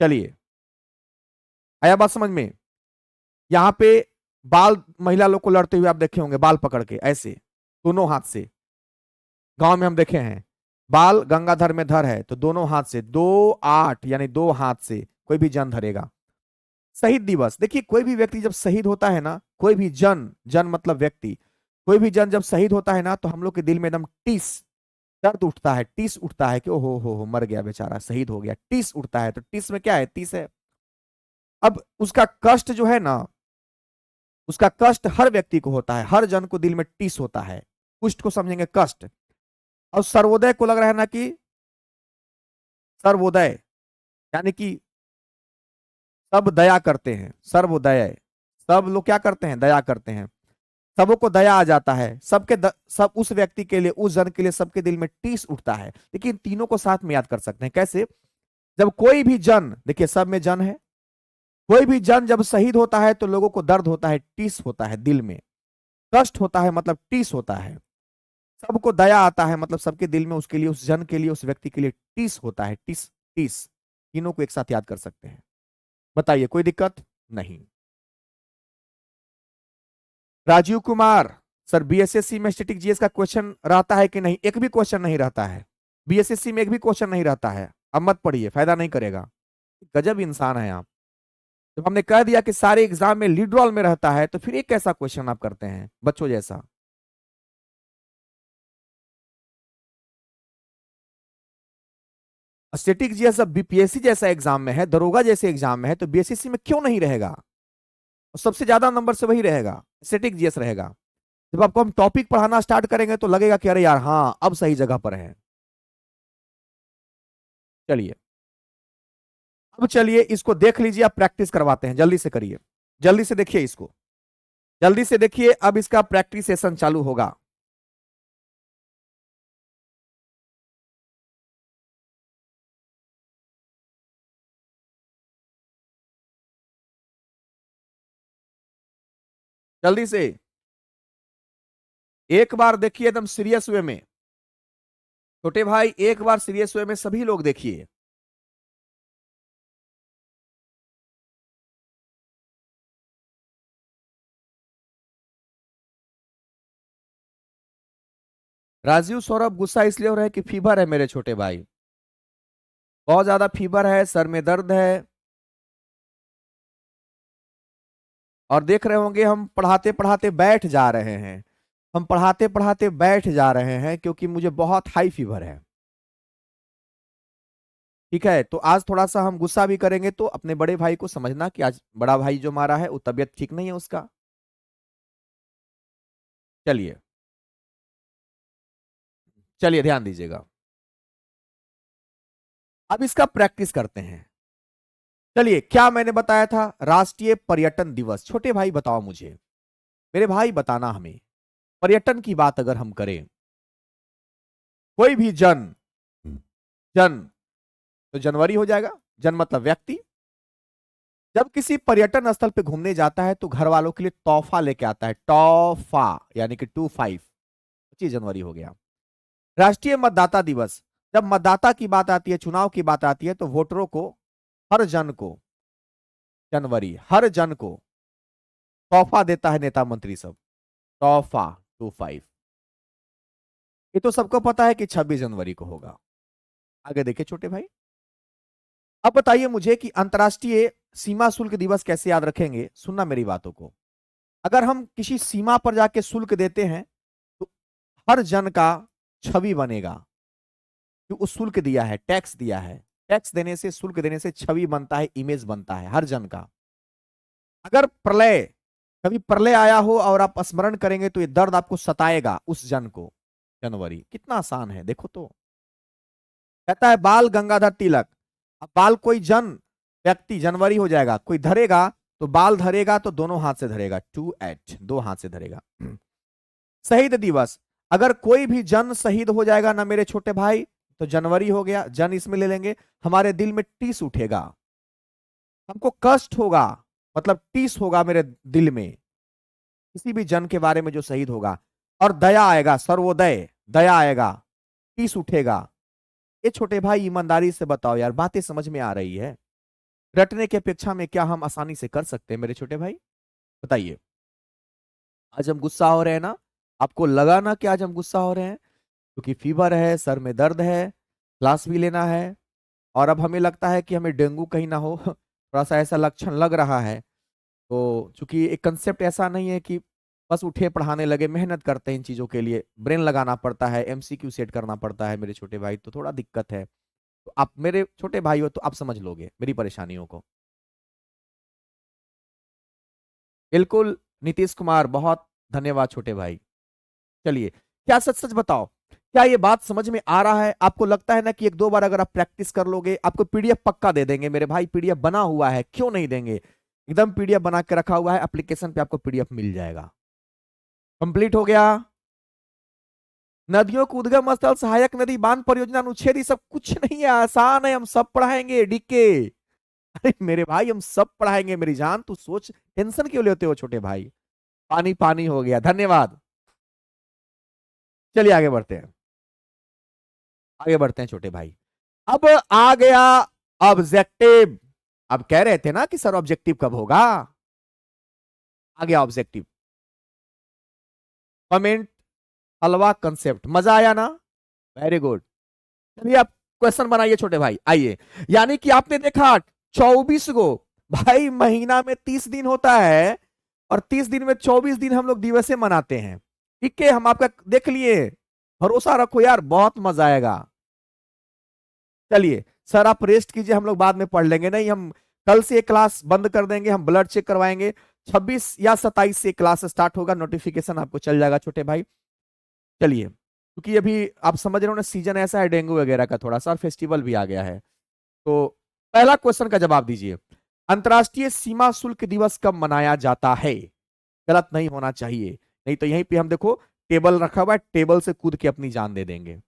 चलिए, आया बात समझ में? यहाँ पे बाल, महिला लोग को लड़ते हुए आप देखे होंगे, बाल पकड़ के ऐसे दोनों हाथ से, गांव में हम देखे हैं। बाल गंगाधर में धर है तो दोनों हाथ से, 2-8 यानी 2 हाथ से कोई भी जन धरेगा। शहीद दिवस, देखिए कोई भी व्यक्ति जब शहीद होता है ना, कोई भी जन, जन मतलब व्यक्ति, कोई भी जन जब शहीद होता है ना तो हम लोग के दिल में एकदम टीस दर्द उठता है, टीस उठता है कि ओहो हो मर गया बेचारा, शहीद हो गया, टीस उठता है। तो टीस में क्या है? तीस है। अब उसका कष्ट जो है ना, उसका कष्ट हर व्यक्ति को होता है, हर जन को दिल में टीस होता है। कुष्ठ को समझेंगे कष्ट। और सर्वोदय को लग रहा है ना कि सर्वोदय यानी कि सब दया करते हैं, सर्वोदय, सब लोग क्या करते हैं? दया करते हैं, सबों को दया आ जाता है, सब उस व्यक्ति के लिए, उस जन के लिए सबके दिल में टीस उठता है। लेकिन तीनों को साथ में याद कर सकते हैं कैसे? जब कोई भी जन, देखिए सब में जन है, कोई भी जन जब शहीद होता है तो लोगों को दर्द होता है, टीस होता है दिल में, कष्ट होता है मतलब टीस होता है। सबको दया आता है मतलब सबके दिल में उसके लिए, उस जन के लिए, उस व्यक्ति के लिए टीस होता है, टीस टीस। तीनों को एक साथ याद कर सकते हैं। बताइए कोई दिक्कत नहीं। राजीव कुमार, सर बीएसएससी में स्टैटिक जीएस का क्वेश्चन रहता है कि नहीं? एक भी क्वेश्चन नहीं रहता है बीएसएससी में, एक भी क्वेश्चन नहीं रहता है। अब मत पढ़िए, फायदा नहीं करेगा। गजब इंसान है आप। जब हमने कह दिया कि सारे एग्जाम में लीड रोल में रहता है तो फिर एक कैसा क्वेश्चन आप करते हैं बच्चों जैसा? स्टैटिक जीएस जब बीपीएससी जैसा एग्जाम में है, दरोगा जैसे एग्जाम में है, तो बीएसएससी में क्यों नहीं रहेगा? और सबसे ज्यादा नंबर से वही रहेगा, स्टैटिक जीएस रहेगा। जब आपको हम टॉपिक पढ़ाना स्टार्ट करेंगे तो लगेगा कि अरे यार हाँ अब सही जगह पर है। चलिए अब चलिए इसको देख लीजिए, आप प्रैक्टिस करवाते हैं, जल्दी से करिए, जल्दी से देखिए इसको, जल्दी से देखिए। अब इसका प्रैक्टिस सेशन चालू होगा। जल्दी से एक बार देखिए एकदम सीरियस वे में। छोटे भाई एक बार सीरियस वे में सभी लोग देखिए। राजीव सौरभ गुस्सा इसलिए हो रहा है कि फीवर है मेरे छोटे भाई, बहुत ज्यादा फीवर है, सर में दर्द है। और देख रहे होंगे हम पढ़ाते पढ़ाते बैठ जा रहे हैं, हम पढ़ाते पढ़ाते बैठ जा रहे हैं क्योंकि मुझे बहुत हाई फीवर है। ठीक है, तो आज थोड़ा सा हम गुस्सा भी करेंगे तो अपने बड़े भाई को समझना कि आज बड़ा भाई जो मारा है वो तबीयत ठीक नहीं है उसका। चलिए चलिए ध्यान दीजिएगा, अब इसका प्रैक्टिस करते हैं। चलिए, क्या मैंने बताया था? राष्ट्रीय पर्यटन दिवस। छोटे भाई बताओ मुझे, मेरे भाई बताना हमें, पर्यटन की बात अगर हम करें, कोई भी जन, जन तो जनवरी हो जाएगा, जन मतलब व्यक्ति, जब किसी पर्यटन स्थल पे घूमने जाता है तो घर वालों के लिए तोहफा लेके आता है, तोहफा यानी कि 25, 25 जनवरी हो गया। राष्ट्रीय मतदाता दिवस, जब मतदाता की बात आती है, चुनाव की बात आती है तो वोटरों को, हर जन को, जनवरी, हर जन को तोहफा देता है नेता मंत्री सब, तोहफा 25। ये तो सबको पता है कि 26 जनवरी को होगा। आगे देखिए छोटे भाई, अब बताइए मुझे कि अंतर्राष्ट्रीय सीमा शुल्क दिवस कैसे याद रखेंगे? सुनना मेरी बातों को। अगर हम किसी सीमा पर जाके शुल्क देते हैं तो हर जन का छवि बनेगा कि उस शुल्क दिया है, टैक्स दिया है, टैक्स देने से, शुल्क देने से छवि बनता है, इमेज बनता है हर जन का। अगर प्रलय, कभी प्रलय आया हो और आप स्मरण करेंगे तो ये दर्द आपको सताएगा उस जन को। जनवरी कितना आसान है देखो तो। कहता है बाल गंगाधर तिलक, अब बाल कोई जन, व्यक्ति, जनवरी हो जाएगा, कोई धरेगा तो बाल धरेगा तो दोनों हाथ से धरेगा, 2-8, दो हाथ से धरेगा। शहीद दिवस, अगर कोई भी जन शहीद हो जाएगा ना मेरे छोटे भाई तो जनवरी हो गया, जन इसमें ले लेंगे, हमारे दिल में टीस उठेगा, हमको कष्ट होगा, मतलब टीस होगा मेरे दिल में किसी भी जन के बारे में जो शहीद होगा। और दया आएगा, सर्वोदय, दया आएगा, टीस उठेगा। ये छोटे भाई ईमानदारी से बताओ यार, बातें समझ में आ रही है? रटने की अपेक्षा में क्या हम आसानी से कर सकते हैं मेरे छोटे भाई? बताइए। आज हम गुस्सा हो रहे हैं ना, आपको लगा ना कि आज हम गुस्सा हो रहे हैं? क्योंकि फीवर है, सर में दर्द है, क्लास भी लेना है, और अब हमें लगता है कि हमें डेंगू कहीं ना हो थोड़ा सा ऐसा लक्षण लग रहा है। तो चूंकि एक कंसेप्ट ऐसा नहीं है कि बस उठे पढ़ाने लगे, मेहनत करते हैं इन चीजों के लिए, ब्रेन लगाना पड़ता है, एमसीक्यू सेट करना पड़ता है मेरे छोटे भाई, तो थोड़ा दिक्कत है। तो आप मेरे छोटे भाई हो तो आप समझ लोगे मेरी परेशानियों को। बिल्कुल नीतीश कुमार, बहुत धन्यवाद छोटे भाई। चलिए, क्या सच सच बताओ, क्या ये बात समझ में आ रहा है? आपको लगता है ना कि एक दो बार अगर आप प्रैक्टिस कर लोगे, आपको पीडीएफ पक्का दे देंगे मेरे भाई, पीडीएफ बना हुआ है, क्यों नहीं देंगे? एकदम पीडीएफ बना के रखा हुआ है, एप्लीकेशन पे आपको पीडीएफ मिल जाएगा। कंप्लीट हो गया। नदियों को उद्गम स्थल, सहायक नदी, बांध परियोजना, अनुच्छेद, ये सब कुछ नहीं है, आसान है, हम सब पढ़ाएंगे डीके। अरे मेरे भाई हम सब पढ़ाएंगे मेरी जान, तू सोच, टेंशन क्यों लेते हो छोटे भाई? पानी पानी हो गया, धन्यवाद। चलिए आगे बढ़ते हैं, आगे बढ़ते हैं छोटे भाई। अब आ गया ऑब्जेक्टिव। अब कह रहे थे ना कि सर ऑब्जेक्टिव कब होगा, आ गया ऑब्जेक्टिव। कमेंट, हलवा कंसेप्ट, मजा आया ना? Very good. चलिए आप क्वेश्चन बनाइए छोटे भाई, आइए। यानी कि आपने देखा 24 गो, भाई महीना में 30 दिन होता है, और 30 दिन में 24 दिन हम लोग दिवसे मनाते हैं। ठीक है, हम आपका देख लिए, भरोसा रखो यार, बहुत मजा आएगा। चलिए सर आप रेस्ट कीजिए, हम लोग बाद में पढ़ लेंगे, नहीं हम कल से क्लास बंद कर देंगे, हम ब्लड चेक करवाएंगे। 26 या 27 से क्लास स्टार्ट होगा, नोटिफिकेशन आपको चल जाएगा छोटे भाई। चलिए, क्योंकि अभी आप समझ रहे हो ना, सीजन ऐसा है डेंगू वगैरह का थोड़ा सा, और फेस्टिवल भी आ गया है। तो पहला क्वेश्चन का जवाब दीजिए, अंतरराष्ट्रीय सीमा शुल्क दिवस कब मनाया जाता है? गलत नहीं होना चाहिए, नहीं तो यहीं पे हम देखो टेबल रखा हुआ है, टेबल से कूद के अपनी जान दे देंगे।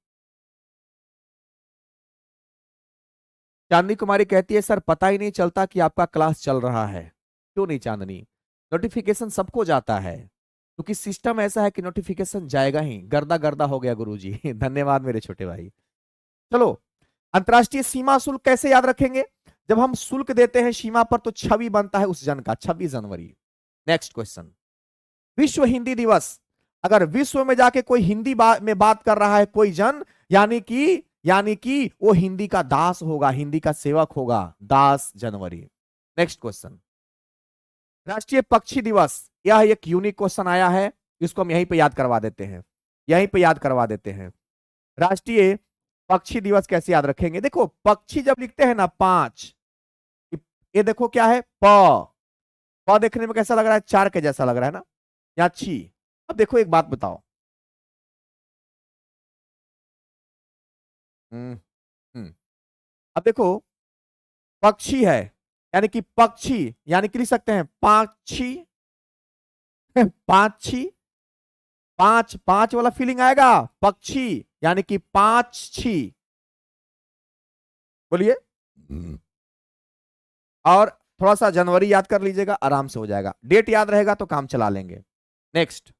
चांदनी कुमारी कहती है सर पता ही नहीं चलता कि आपका क्लास चल रहा है। क्यों नहीं चांदनी, नोटिफिकेशन सबको जाता है, क्योंकि सिस्टम ऐसा है कि नोटिफिकेशन जाएगा ही, गर्दा गर्दा हो गया गुरुजी धन्यवाद मेरे छोटे भाई। चलो, अंतरराष्ट्रीय सीमा शुल्क कैसे याद रखेंगे? जब हम शुल्क देते हैं सीमा पर तो छवि बनता है उस जन का, 26 जनवरी। नेक्स्ट क्वेश्चन, विश्व हिंदी दिवस, अगर विश्व में जाके कोई हिंदी में बात कर रहा है कोई जन, यानी कि वो हिंदी का दास होगा, हिंदी का सेवक होगा, 10 जनवरी। नेक्स्ट क्वेश्चन, राष्ट्रीय पक्षी दिवस, यह एक यूनिक क्वेश्चन आया है, इसको हम यहीं पे याद करवा देते हैं, यहीं पे याद करवा देते हैं। राष्ट्रीय पक्षी दिवस कैसे याद रखेंगे? देखो पक्षी जब लिखते हैं ना 5, ये देखो क्या है, प देखने में कैसा लग रहा है, चार के जैसा लग रहा है ना, या छी। अब देखो एक बात बताओ, हम्म हम्म, अब देखो पक्षी है, यानी कि पक्षी, यानी कि लिख सकते हैं पांछी पांछी, पांच पांच वाला फीलिंग आएगा, पक्षी यानी कि पांच छी। बोलिए, और थोड़ा सा जनवरी याद कर लीजिएगा, आराम से हो जाएगा, डेट याद रहेगा तो काम चला लेंगे। नेक्स्ट,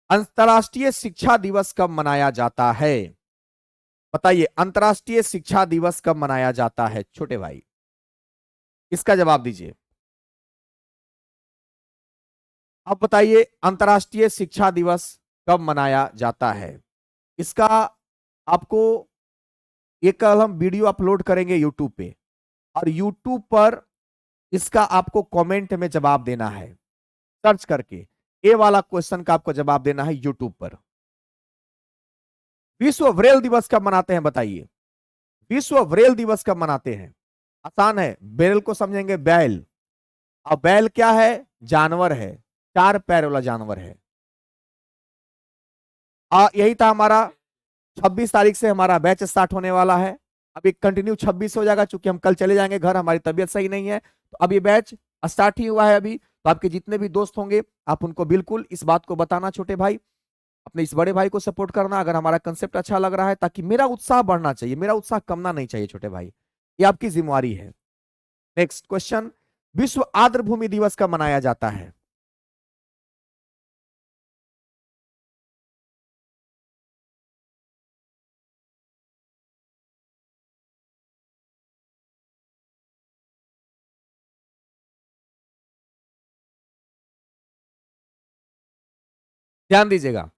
अंतरराष्ट्रीय शिक्षा दिवस कब मनाया जाता है? बताइए, अंतरराष्ट्रीय शिक्षा दिवस कब मनाया जाता है छोटे भाई, इसका जवाब दीजिए। अब बताइए अंतरराष्ट्रीय शिक्षा दिवस कब मनाया जाता है, इसका आपको, ये कल हम वीडियो अपलोड करेंगे यूट्यूब पे, और यूट्यूब पर इसका आपको कमेंट में जवाब देना है, सर्च करके ए वाला क्वेश्चन का आपको जवाब देना है यूट्यूब पर। विश्व ब्रेल दिवस कब मनाते हैं बताइए, विश्व ब्रेल दिवस कब मनाते हैं? आसान है, ब्रेल को समझेंगे, बैल, अब बैल क्या है, जानवर है, चार पैर वाला जानवर है। यही था हमारा, 26 तारीख से हमारा बैच स्टार्ट होने वाला है, अभी कंटिन्यू 26 हो जाएगा, चूंकि हम कल चले जाएंगे घर, हमारी तबीयत सही नहीं है, तो अब ये बैच स्टार्ट ही हुआ है अभी। तो आपके जितने भी दोस्त होंगे आप उनको बिल्कुल इस बात को बताना छोटे भाई, अपने इस बड़े भाई को सपोर्ट करना, अगर हमारा कंसेप्ट अच्छा लग रहा है, ताकि मेरा उत्साह बढ़ना चाहिए, मेरा उत्साह कमना नहीं चाहिए छोटे भाई, ये आपकी जिम्मेवारी है। नेक्स्ट क्वेश्चन, विश्व आर्द्र भूमि दिवस कब मनाया जाता है? ध्यान दीजिएगा,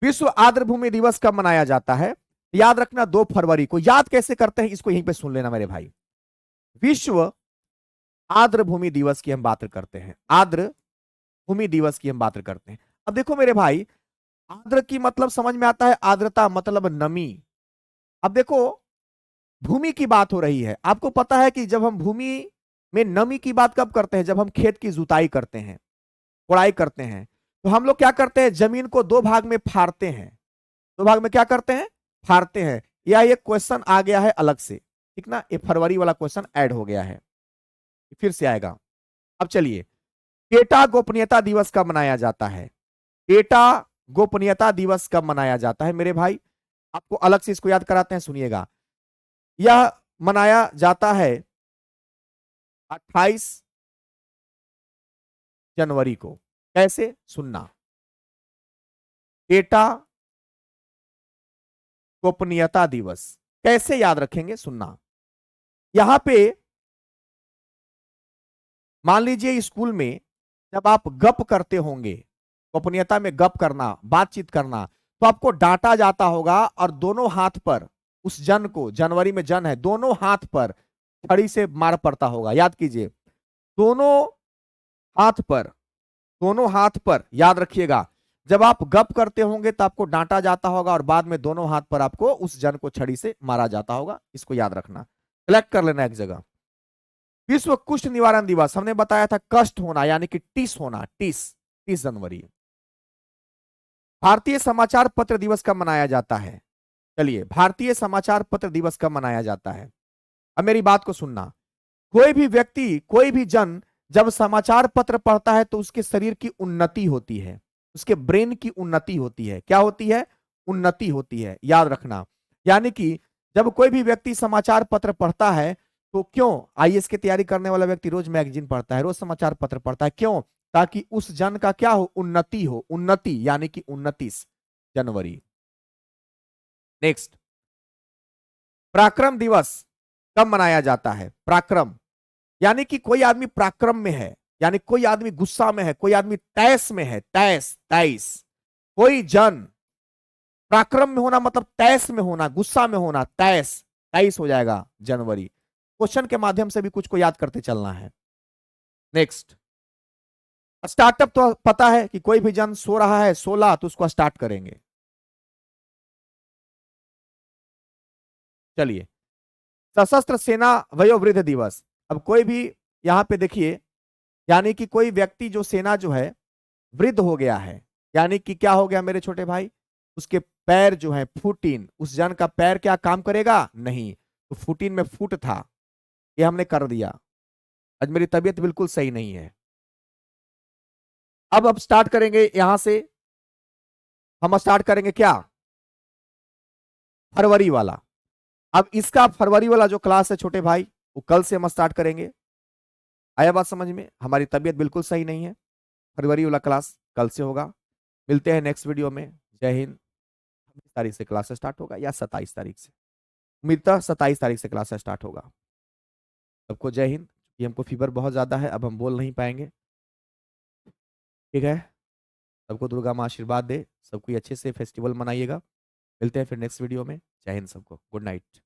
विश्व आर्द्रभूमि दिवस कब मनाया जाता है? याद रखना 2 फरवरी को। याद कैसे करते हैं इसको यहीं पे सुन लेना मेरे भाई। विश्व आर्द्रभूमि दिवस की हम बात करते हैं, आर्द्र भूमि दिवस की हम बात करते हैं। अब देखो मेरे भाई, आर्द्र की मतलब समझ में आता है, आर्द्रता मतलब नमी। अब देखो, भूमि की बात हो रही है। आपको पता है कि जब हम भूमि में नमी की बात कब करते हैं? जब हम खेत की जुताई करते हैं, कोड़ाई करते हैं, तो हम लोग क्या करते हैं? जमीन को 2 भाग में फाड़ते हैं। 2 भाग में क्या करते हैं? फाड़ते हैं। या ये क्वेश्चन आ गया है अलग से, ठीक ना, ये फरवरी वाला क्वेश्चन ऐड हो गया है, फिर से आएगा। अब चलिए, डेटा गोपनीयता दिवस कब मनाया जाता है? डेटा गोपनीयता दिवस कब मनाया जाता है मेरे भाई? आपको अलग से इसको याद कराते हैं, सुनिएगा। यह मनाया जाता है 28 जनवरी को। कैसे? सुनना। डेटा गोपनीयता दिवस कैसे याद रखेंगे? सुनना। यहां पे मान लीजिए स्कूल में जब आप गप करते होंगे, गोपनीयता में गप करना, बातचीत करना, तो आपको डांटा जाता होगा और दोनों हाथ पर उस जन को, जनवरी में जन है, दोनों हाथ पर छड़ी से मार पड़ता होगा। याद कीजिए, दोनों हाथ पर, दोनों हाथ पर, याद रखिएगा। जब आप गप करते होंगे तो आपको डांटा जाता होगा और बाद में दोनों हाथ पर आपको उस जन को छड़ी से मारा जाता होगा। इसको याद रखना, कलेक्ट कर लेना एक जगह। विश्व कुष्ठ निवारण दिवस हमने बताया था, कष्ट होना यानी कि टिस होना, टिस, 30 जनवरी। भारतीय समाचार पत्र दिवस कब मनाया जाता है? चलिए, भारतीय समाचार पत्र दिवस कब मनाया जाता है? अब मेरी बात को सुनना। कोई भी व्यक्ति, कोई भी जन जब समाचार पत्र पढ़ता है तो उसके शरीर की उन्नति होती है, उसके ब्रेन की उन्नति होती है। क्या होती है? उन्नति होती है, याद रखना। यानी कि जब कोई भी व्यक्ति समाचार पत्र पढ़ता है, तो क्यों आईएएस की तैयारी करने वाला व्यक्ति रोज मैगजीन पढ़ता है, रोज समाचार पत्र पढ़ता है, क्यों? ताकि उस जन का क्या हो? उन्नति हो। उन्नति यानी कि 29 जनवरी। नेक्स्ट, पराक्रम दिवस कब मनाया जाता है? पराक्रम यानी कि कोई आदमी पराक्रम में है, यानी कोई आदमी गुस्सा में है, कोई आदमी तैस में है, तैस, तैस। कोई जन पराक्रम में होना मतलब तैस में होना, गुस्सा में होना, तैस, तैस हो जाएगा जनवरी। क्वेश्चन के माध्यम से भी कुछ को याद करते चलना है। नेक्स्ट, स्टार्टअप तो पता है कि कोई भी जन सो रहा है, सोला तो उसको स्टार्ट करेंगे। चलिए, सशस्त्र सेना वयोवृद्ध दिवस। अब कोई भी यहां पे देखिए, यानी कि कोई व्यक्ति जो सेना जो है वृद्ध हो गया है, यानी कि क्या हो गया मेरे छोटे भाई? उसके पैर जो है, फुटीन, उस जन का पैर क्या काम करेगा? नहीं। तो फुटीन में फुट था, ये हमने कर दिया। आज मेरी तबीयत बिल्कुल सही नहीं है। अब स्टार्ट करेंगे यहां से, हम स्टार्ट करेंगे क्या? फरवरी वाला। अब इसका फरवरी वाला जो क्लास है छोटे भाई, वो कल से हम स्टार्ट करेंगे। आया बात समझ में? हमारी तबीयत बिल्कुल सही नहीं है। फरवरी वाला क्लास कल से होगा। मिलते हैं नेक्स्ट वीडियो में। जय हिंद। 26 तारीख से क्लास स्टार्ट होगा या 27 तारीख से? उम्मीद था 27 तारीख से क्लास स्टार्ट होगा। सबको जय हिंद। कि हमको फीवर बहुत ज्यादा है, अब हम बोल नहीं पाएंगे, ठीक है? सबको दुर्गा माँ आशीर्वाद दे, सब कोई अच्छे से फेस्टिवल मनाइएगा। मिलते हैं फिर नेक्स्ट वीडियो में। जय हिंद सबको, गुड नाइट।